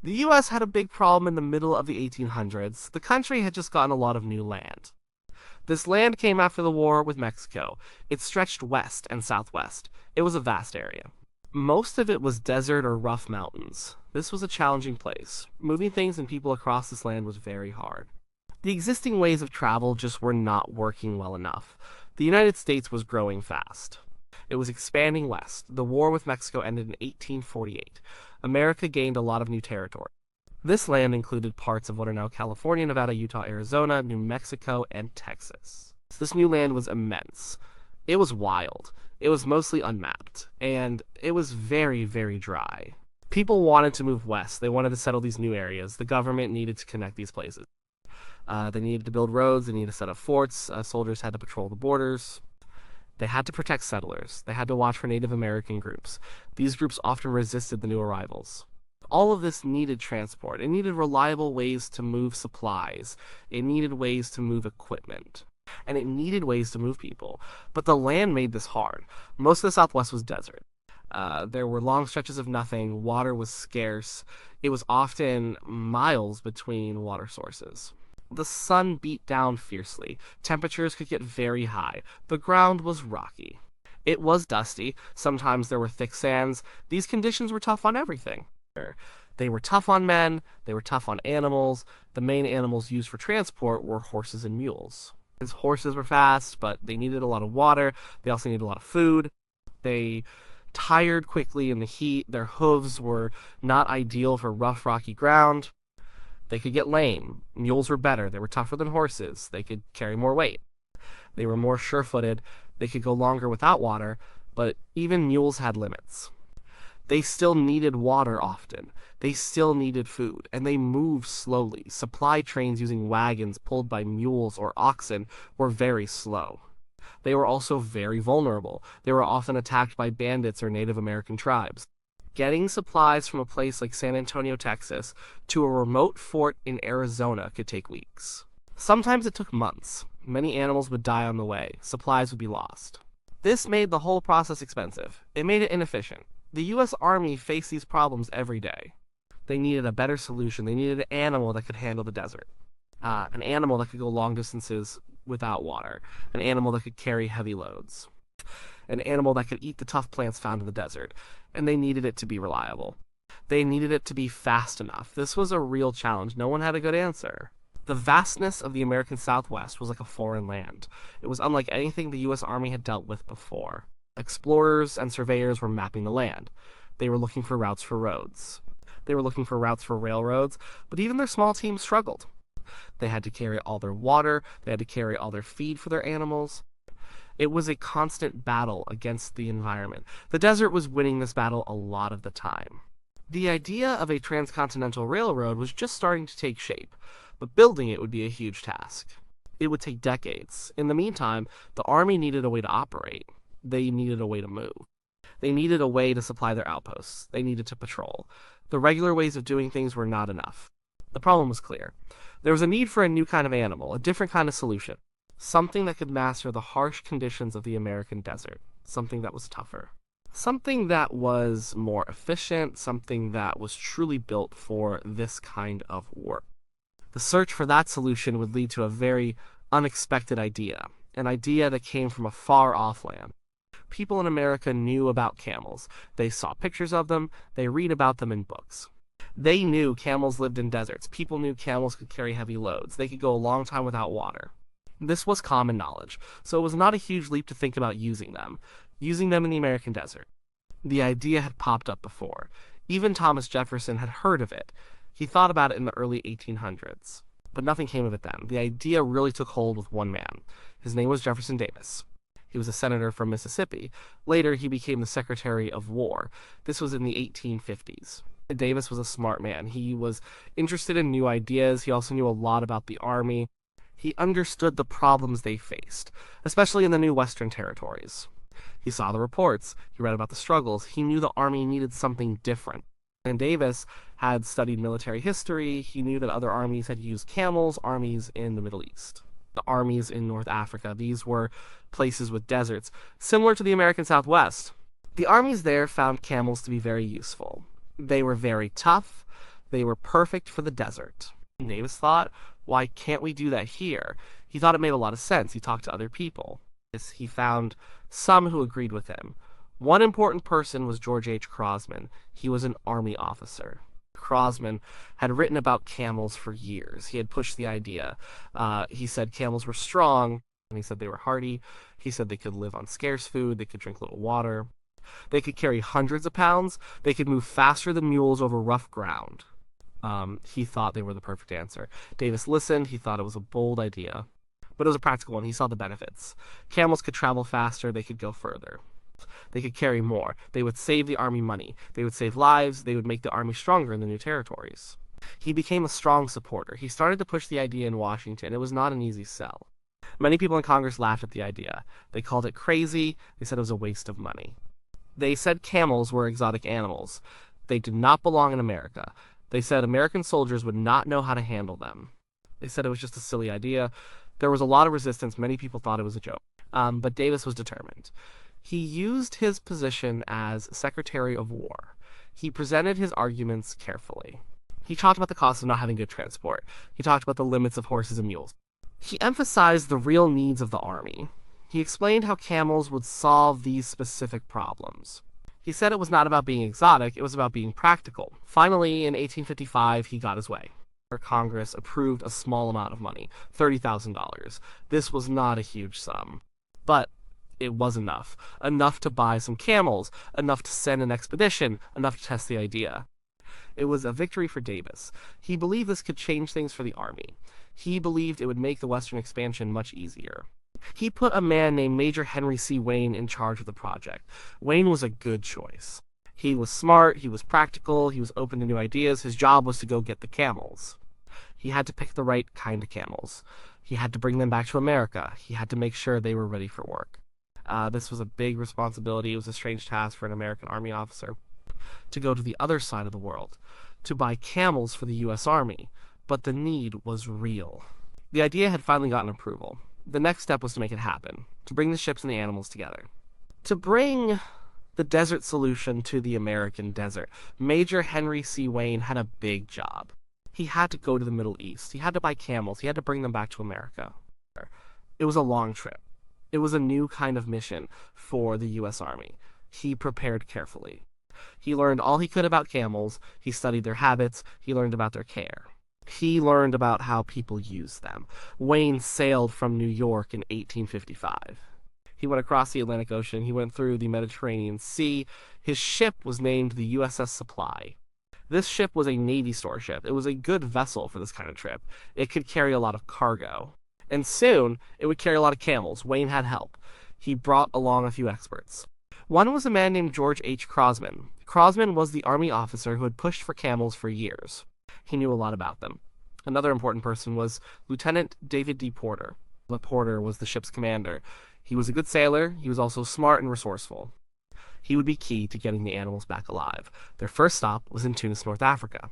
The US had a big problem in the middle of the 1800s. The country had just gotten a lot of new land. This land came after the war with Mexico. It stretched west and southwest. It was a vast area. Most of it was desert or rough mountains. This was a challenging place. Moving things and people across this land was very hard. The existing ways of travel just were not working well enough. The United States was growing fast. It was expanding west. The war with Mexico ended in 1848. America gained a lot of new territory. This land included parts of what are now California, Nevada, Utah, Arizona, New Mexico, and Texas. This new land was immense. It was wild. It was mostly unmapped, and it was very, very dry. People wanted to move west. They wanted to settle these new areas. The government needed to connect these places. They needed to build roads. They needed to set up forts. Soldiers had to patrol the borders. They had to protect settlers. They had to watch for Native American groups. These groups often resisted the new arrivals. All of this needed transport. It needed reliable ways to move supplies. It needed ways to move equipment. And it needed ways to move people. But the land made this hard. Most of the Southwest was desert. There were long stretches of nothing. Water was scarce. It was often miles between water sources. The sun beat down fiercely. Temperatures could get very high. The ground was rocky. It was dusty. Sometimes there were thick sands. These conditions were tough on everything. They were tough on men. They were tough on animals. The main animals used for transport were horses and mules. Horses were fast, but they needed a lot of water. They also needed a lot of food. They tired quickly in the heat. Their hooves were not ideal for rough, rocky ground. They could get lame. Mules were better. They were tougher than horses. They could carry more weight. They were more sure-footed. They could go longer without water, but even mules had limits. They still needed water often. They still needed food, and they moved slowly. Supply trains using wagons pulled by mules or oxen were very slow. They were also very vulnerable. They were often attacked by bandits or Native American tribes. Getting supplies from a place like San Antonio, Texas, to a remote fort in Arizona could take weeks. Sometimes it took months. Many animals would die on the way. Supplies would be lost. This made the whole process expensive. It made it inefficient. The U.S. Army faced these problems every day. They needed a better solution. They needed an animal that could handle the desert. An animal that could go long distances without water. An animal that could carry heavy loads. An animal that could eat the tough plants found in the desert. And they needed it to be reliable. They needed it to be fast enough. This was a real challenge. No one had a good answer. The vastness of the American Southwest was like a foreign land. It was unlike anything the U.S. Army had dealt with before. Explorers and surveyors were mapping the land. They were looking for routes for roads. They were looking for routes for railroads, but even their small teams struggled. They had to carry all their water. They had to carry all their feed for their animals. It was a constant battle against the environment. The desert was winning this battle a lot of the time. The idea of a transcontinental railroad was just starting to take shape, but building it would be a huge task. It would take decades. In the meantime, the Army needed a way to operate. They needed a way to move. They needed a way to supply their outposts. They needed to patrol. The regular ways of doing things were not enough. The problem was clear. There was a need for a new kind of animal, a different kind of solution. Something that could master the harsh conditions of the American desert. Something that was tougher. Something that was more efficient. Something that was truly built for this kind of work. The search for that solution would lead to a very unexpected idea. An idea that came from a far-off land. People in America knew about camels. They saw pictures of them. They read about them in books. They knew camels lived in deserts. People knew camels could carry heavy loads. They could go a long time without water. This was common knowledge, so it was not a huge leap to think about using them in the American desert. The idea had popped up before. Even Thomas Jefferson had heard of it. He thought about it in the early 1800s, but nothing came of it then. The idea really took hold with one man. His name was Jefferson Davis. He was a senator from Mississippi. Later, he became the Secretary of War. This was in the 1850s. Davis was a smart man. He was interested in new ideas. He also knew a lot about the Army. He understood the problems they faced, especially in the new Western territories. He saw the reports. He read about the struggles. He knew the Army needed something different. And Davis had studied military history. He knew that other armies had used camels, armies in the Middle East. The armies in North Africa. These were places with deserts, similar to the American Southwest. The armies there found camels to be very useful. They were very tough. They were perfect for the desert. Davis thought, why can't we do that here? He thought it made a lot of sense. He talked to other people. He found some who agreed with him. One important person was George H. Crosman. He was an army officer. Crosman had written about camels for years. He had pushed the idea. He said camels were strong, and he said they were hardy. He said they could live on scarce food, they could drink little water. They could carry hundreds of pounds. They could move faster than mules over rough ground. He thought they were the perfect answer. Davis listened. He thought it was a bold idea, but it was a practical one. He saw the benefits. Camels could travel faster. They could go further. They could carry more. They would save the army money. They would save lives. They would make the army stronger in the new territories. He became a strong supporter. He started to push the idea in Washington. It was not an easy sell. Many people in Congress laughed at the idea. They called it crazy. They said it was a waste of money. They said camels were exotic animals. They did not belong in America. They said American soldiers would not know how to handle them. They said it was just a silly idea. There was a lot of resistance. Many people thought it was a joke. But Davis was determined. He used his position as Secretary of War. He presented his arguments carefully. He talked about the cost of not having good transport. He talked about the limits of horses and mules. He emphasized the real needs of the army. He explained how camels would solve these specific problems. He said it was not about being exotic, it was about being practical. Finally, in 1855, he got his way. Congress approved a small amount of money, $30,000. This was not a huge sum, but it was enough. Enough to buy some camels, enough to send an expedition, enough to test the idea. It was a victory for Davis. He believed this could change things for the army. He believed it would make the Western expansion much easier. He put a man named Major Henry C. Wayne in charge of the project. Wayne was a good choice. He was smart, he was practical, he was open to new ideas. His job was to go get the camels. He had to pick the right kind of camels. He had to bring them back to America. He had to make sure they were ready for work. This was a big responsibility. It was a strange task for an American Army officer to go to the other side of the world, to buy camels for the U.S. Army. But the need was real. The idea had finally gotten approval. The next step was to make it happen, to bring the ships and the animals together. To bring the desert solution to the American desert, Major Henry C. Wayne had a big job. He had to go to the Middle East. He had to buy camels. He had to bring them back to America. It was a long trip. It was a new kind of mission for the U.S. Army. He prepared carefully. He learned all he could about camels. He studied their habits. He learned about their care. He learned about how people use them. Wayne sailed from New York in 1855. He went across the Atlantic Ocean. He went through the Mediterranean Sea. His ship was named the USS Supply. This ship was a Navy store ship. It was a good vessel for this kind of trip. It could carry a lot of cargo. And soon, it would carry a lot of camels. Wayne had help. He brought along a few experts. One was a man named George H. Crosman. Crosman was the Army officer who had pushed for camels for years. He knew a lot about them. Another important person was Lieutenant David D. Porter. Porter was the ship's commander. He was a good sailor. He was also smart and resourceful. He would be key to getting the animals back alive. Their first stop was in Tunis, North Africa.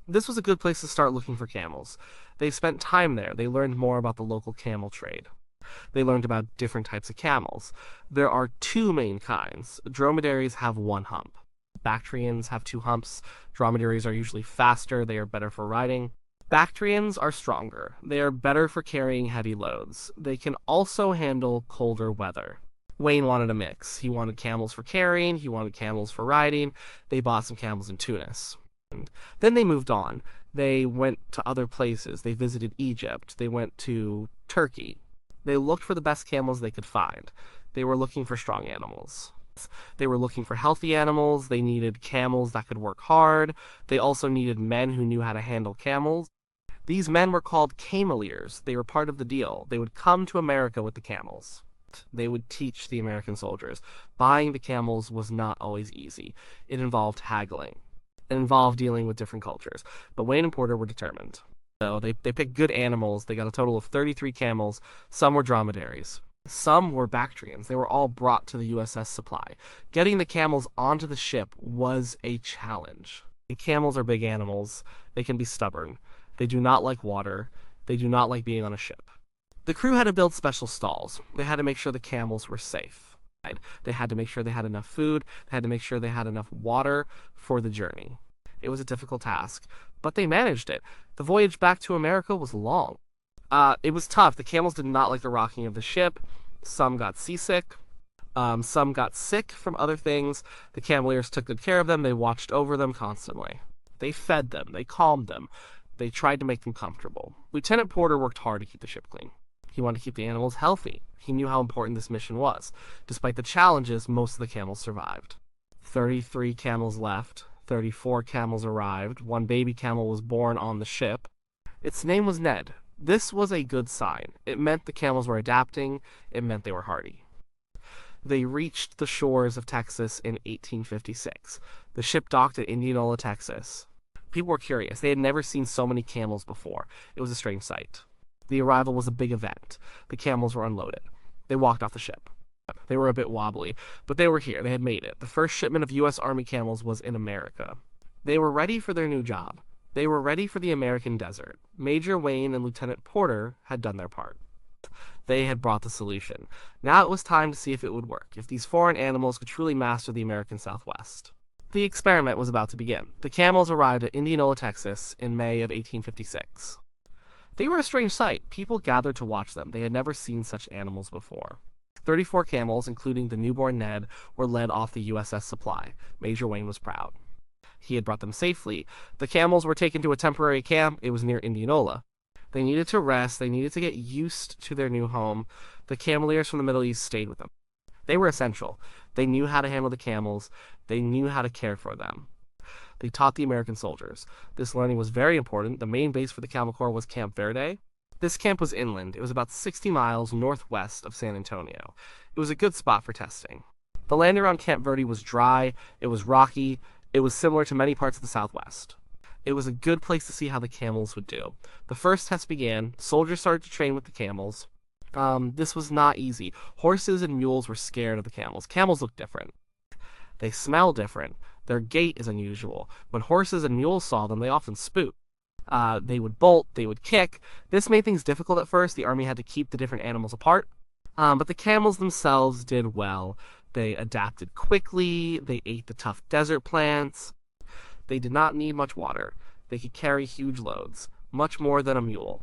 This was a good place to start looking for camels. They spent time there. They learned more about the local camel trade. They learned about different types of camels. There are two main kinds. Dromedaries have one hump. Bactrians have two humps. Dromedaries are usually faster. They are better for riding. Bactrians are stronger. They are better for carrying heavy loads. They can also handle colder weather. Wayne wanted a mix. He wanted camels for carrying. He wanted camels for riding. They bought some camels in Tunis. Then they moved on. They went to other places. They visited Egypt. They went to Turkey. They looked for the best camels they could find. They were looking for strong animals. They were looking for healthy animals. They needed camels that could work hard. They also needed men who knew how to handle camels. These men were called cameliers. They were part of the deal. They would come to America with the camels. They would teach the American soldiers. Buying the camels was not always easy. It involved haggling. It involved dealing with different cultures. But Wayne and Porter were determined. So they picked good animals. They got a total of 33 camels. Some were dromedaries. Some were Bactrians. They were all brought to the USS Supply. Getting the camels onto the ship was a challenge. Camels are big animals. They can be stubborn. They do not like water. They do not like being on a ship. The crew had to build special stalls. They had to make sure the camels were safe. They had to make sure they had enough food. They had to make sure they had enough water for the journey. It was a difficult task. But they managed it. The voyage back to America was long. It was tough. The camels did not like the rocking of the ship. Some got seasick. Some got sick from other things. The cameleers took good care of them. They watched over them constantly. They fed them. They calmed them. They tried to make them comfortable. Lieutenant Porter worked hard to keep the ship clean. He wanted to keep the animals healthy. He knew how important this mission was. Despite the challenges, most of the camels survived. 33 camels left. 34 camels arrived. One baby camel was born on the ship. Its name was Ned. This was a good sign. It meant the camels were adapting. It meant they were hardy. They reached the shores of Texas in 1856. The ship docked at Indianola, Texas. People were curious. They had never seen so many camels before. It was a strange sight. The arrival was a big event. The camels were unloaded. They walked off the ship. They were a bit wobbly, but they were here. They had made it. The first shipment of U.S. Army camels was in America. They were ready for their new job. They were ready for the American desert. Major Wayne and Lieutenant Porter had done their part. They had brought the solution. Now it was time to see if it would work, if these foreign animals could truly master the American Southwest. The experiment was about to begin. The camels arrived at Indianola, Texas in May of 1856. They were a strange sight. People gathered to watch them. They had never seen such animals before. 34 camels, including the newborn Ned, were led off the USS Supply. Major Wayne was proud. He had brought them safely. The camels were taken to a temporary camp. It was near Indianola. They needed to rest. They needed to get used to their new home. The cameleers from the Middle East stayed with them. They were essential. They knew how to handle the camels. They knew how to care for them. They taught the American soldiers. This learning was very important. The main base for the Camel Corps was Camp Verde. This camp was inland. It was about 60 miles northwest of San Antonio. It was a good spot for testing. The land around Camp Verde was dry. It was rocky. It was similar to many parts of the Southwest. It was a good place to see how the camels would do. The first test began. Soldiers started to train with the camels. This was not easy. Horses and mules were scared of the camels. Camels look different. They smell different. Their gait is unusual. When horses and mules saw them, they often spooked. They would bolt, they would kick. This made things difficult at first. The army had to keep the different animals apart. But the camels themselves did well. They adapted quickly. They ate the tough desert plants. They did not need much water. They could carry huge loads, much more than a mule.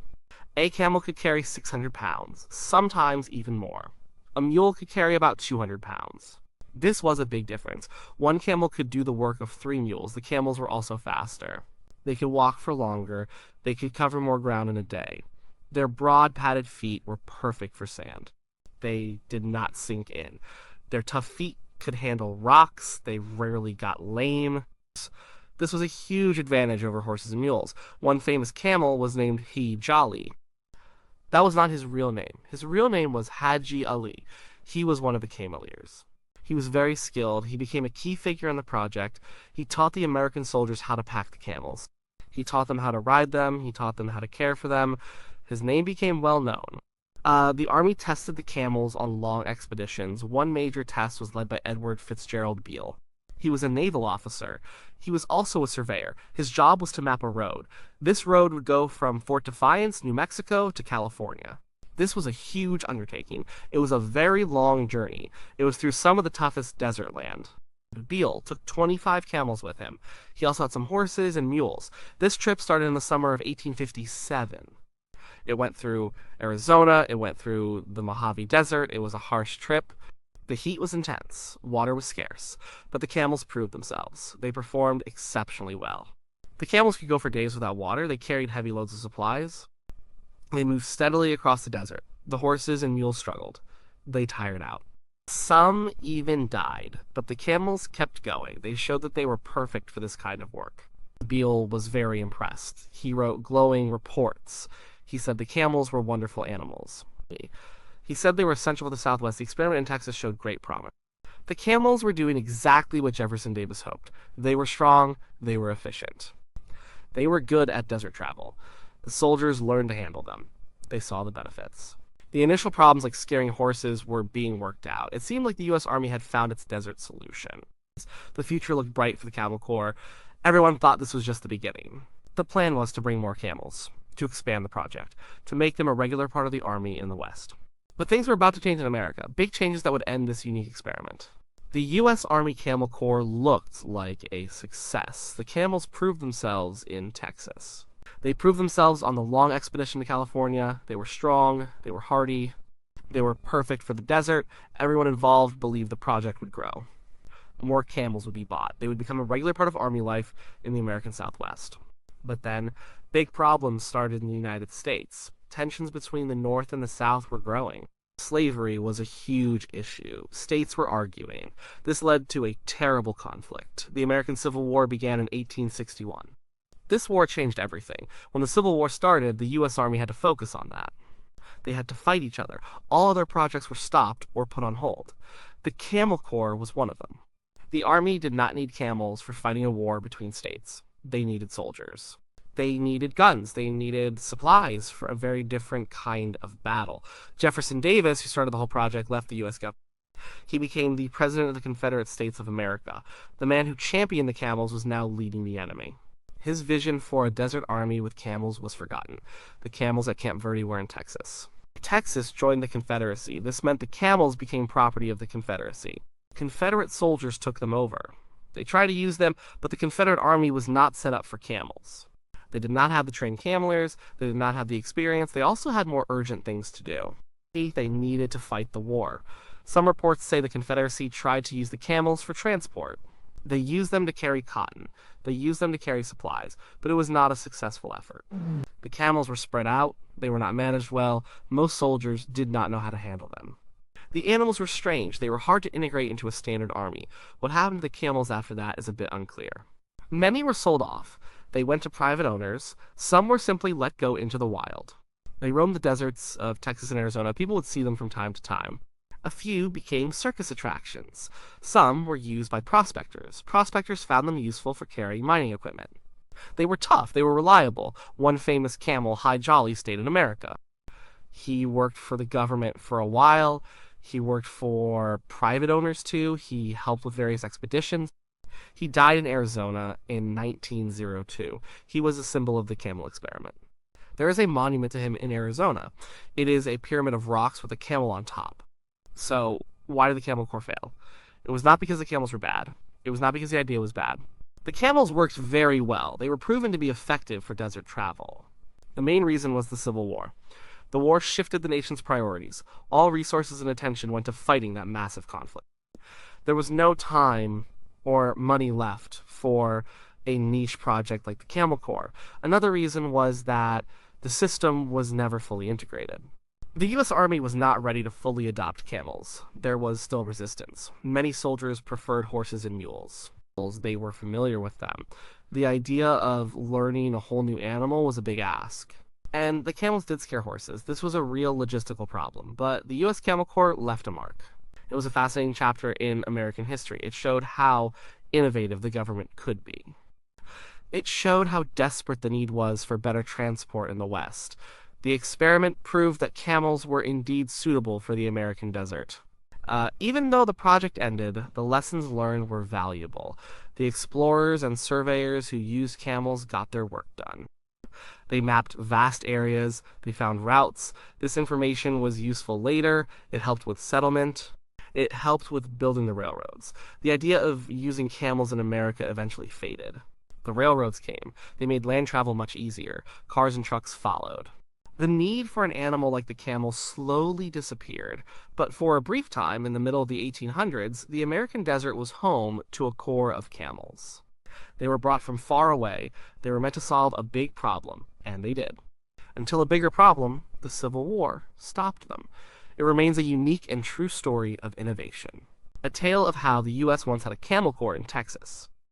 A camel could carry 600 pounds, sometimes even more. A mule could carry about 200 pounds. This was a big difference. One camel could do the work of 3 mules. The camels were also faster. They could walk for longer. They could cover more ground in a day. Their broad, padded feet were perfect for sand. They did not sink in. Their tough feet could handle rocks. They rarely got lame. This was a huge advantage over horses and mules. One famous camel was named He Jolly. That was not his real name. His real name was Haji Ali. He was one of the cameleers. He was very skilled. He became a key figure in the project. He taught the American soldiers how to pack the camels. He taught them how to ride them. He taught them how to care for them. His name became well known. The army tested the camels on long expeditions. One major test was led by Edward Fitzgerald Beale. He was a naval officer. He was also a surveyor. His job was to map a road. This road would go from Fort Defiance, New Mexico, to California. This was a huge undertaking. It was a very long journey. It was through some of the toughest desert land. Beale took 25 camels with him. He also had some horses and mules. This trip started in the summer of 1857. It went through Arizona. It went through the Mojave Desert. It was a harsh trip. The heat was intense. Water was scarce. But the camels proved themselves. They performed exceptionally well. The camels could go for days without water. They carried heavy loads of supplies. They moved steadily across the desert. The horses and mules struggled. They tired out. Some even died, but the camels kept going. They showed that they were perfect for this kind of work. Beale was very impressed. He wrote glowing reports. He said the camels were wonderful animals. He said they were essential for the Southwest. The experiment in Texas showed great promise. The camels were doing exactly what Jefferson Davis hoped. They were strong. They were efficient. They were good at desert travel. The soldiers learned to handle them. They saw the benefits. The initial problems like scaring horses were being worked out. It seemed like the U.S. Army had found its desert solution. The future looked bright for the Camel Corps. Everyone thought this was just the beginning. The plan was to bring more camels, to expand the project, to make them a regular part of the Army in the West. But things were about to change in America, big changes that would end this unique experiment. The U.S. Army Camel Corps looked like a success. The camels proved themselves in Texas. They proved themselves on the long expedition to California. They were strong, they were hardy, they were perfect for the desert. Everyone involved believed the project would grow. More camels would be bought. They would become a regular part of Army life in the American Southwest. But then, big problems started in the United States. Tensions between the North and the South were growing. Slavery was a huge issue. States were arguing. This led to a terrible conflict. The American Civil War began in 1861. This war changed everything. When the Civil War started, the U.S. Army had to focus on that. They had to fight each other. All other projects were stopped or put on hold. The Camel Corps was one of them. The Army did not need camels for fighting a war between states. They needed soldiers. They needed guns. They needed supplies for a very different kind of battle. Jefferson Davis, who started the whole project, left the U.S. government. He became the President of the Confederate States of America. The man who championed the camels was now leading the enemy. His vision for a desert army with camels was forgotten. The camels at Camp Verde were in Texas. Texas joined the Confederacy. This meant the camels became property of the Confederacy. Confederate soldiers took them over. They tried to use them, but the Confederate Army was not set up for camels. They did not have the trained camelers, they did not have the experience, they also had more urgent things to do. They needed to fight the war. Some reports say the Confederacy tried to use the camels for transport. They used them to carry cotton. They used them to carry supplies, but it was not a successful effort. The camels were spread out, they were not managed well, most soldiers did not know how to handle them. The animals were strange, they were hard to integrate into a standard army. What happened to the camels after that is a bit unclear. Many were sold off. They went to private owners, some were simply let go into the wild. They roamed the deserts of Texas and Arizona, people would see them from time to time. A few became circus attractions. Some were used by prospectors. Prospectors found them useful for carrying mining equipment. They were tough, they were reliable. One famous camel, High Jolly, stayed in America. He worked for the government for a while. He worked for private owners too. He helped with various expeditions. He died in Arizona in 1902. He was a symbol of the camel experiment. There is a monument to him in Arizona. It is a pyramid of rocks with a camel on top. So, why did the Camel Corps fail? It was not because the camels were bad. It was not because the idea was bad. The camels worked very well. They were proven to be effective for desert travel. The main reason was the Civil War. The war shifted the nation's priorities. All resources and attention went to fighting that massive conflict. There was no time or money left for a niche project like the Camel Corps. Another reason was that the system was never fully integrated. The U.S. Army was not ready to fully adopt camels. There was still resistance. Many soldiers preferred horses and mules. They were familiar with them. The idea of learning a whole new animal was a big ask. And the camels did scare horses. This was a real logistical problem, but the U.S. Camel Corps left a mark. It was a fascinating chapter in American history. It showed how innovative the government could be. It showed how desperate the need was for better transport in the West. The experiment proved that camels were indeed suitable for the American desert. Even though the project ended, the lessons learned were valuable. The explorers and surveyors who used camels got their work done. They mapped vast areas, they found routes. This information was useful later, it helped with settlement, it helped with building the railroads. The idea of using camels in America eventually faded. The railroads came, they made land travel much easier, cars and trucks followed. The need for an animal like the camel slowly disappeared, but for a brief time in the middle of the 1800s, the American desert was home to a corps of camels. They were brought from far away, they were meant to solve a big problem, and they did. Until a bigger problem, the Civil War, stopped them. It remains a unique and true story of innovation. A tale of how the U.S. once had a camel corps in Texas.